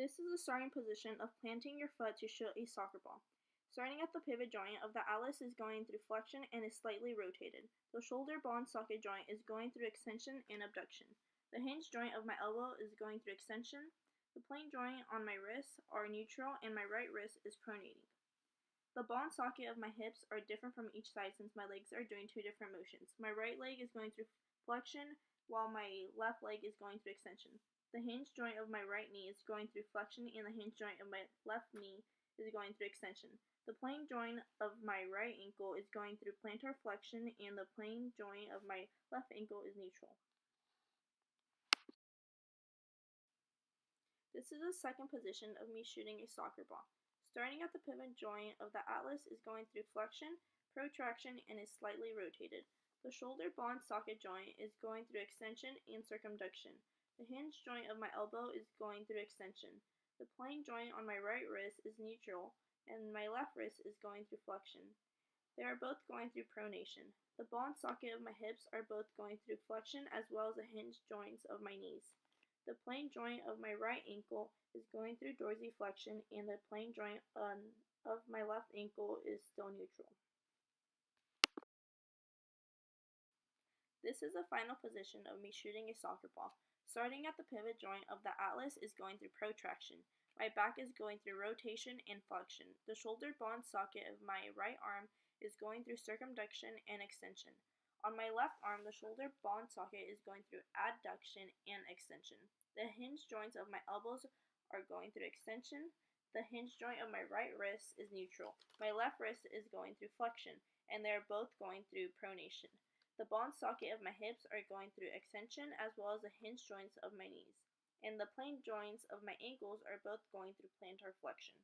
This is the starting position of planting your foot to shoot a soccer ball. Starting at the pivot joint of the atlas is going through flexion and is slightly rotated. The shoulder ball and socket joint is going through extension and abduction. The hinge joint of my elbow is going through extension. The plane joint on my wrists are neutral and my right wrist is pronating. The ball and socket of my hips are different from each side since my legs are doing two different motions. My right leg is going through flexion while my left leg is going through extension. The hinge joint of my right knee is going through flexion and the hinge joint of my left knee is going through extension. The plane joint of my right ankle is going through plantar flexion and the plane joint of my left ankle is neutral. This is the second position of me shooting a soccer ball. Starting at the pivot joint of the atlas is going through flexion, protraction, and is slightly rotated. The shoulder ball and socket joint is going through extension and circumduction. The hinge joint of my elbow is going through extension. The plane joint on my right wrist is neutral, and my left wrist is going through flexion. They are both going through pronation. The ball and socket of my hips are both going through flexion as well as the hinge joints of my knees. The plane joint of my right ankle is going through dorsiflexion and the plane joint of my left ankle is still neutral. This is the final position of me shooting a soccer ball. Starting at the pivot joint of the atlas is going through protraction. My back is going through rotation and flexion. The shoulder ball and socket of my right arm is going through circumduction and extension. On my left arm, the shoulder ball and socket is going through adduction and extension. The hinge joints of my elbows are going through extension. The hinge joint of my right wrist is neutral. My left wrist is going through flexion, and they are both going through pronation. The ball and socket of my hips are going through extension as well as the hinge joints of my knees. And the plane joints of my ankles are both going through plantar flexion.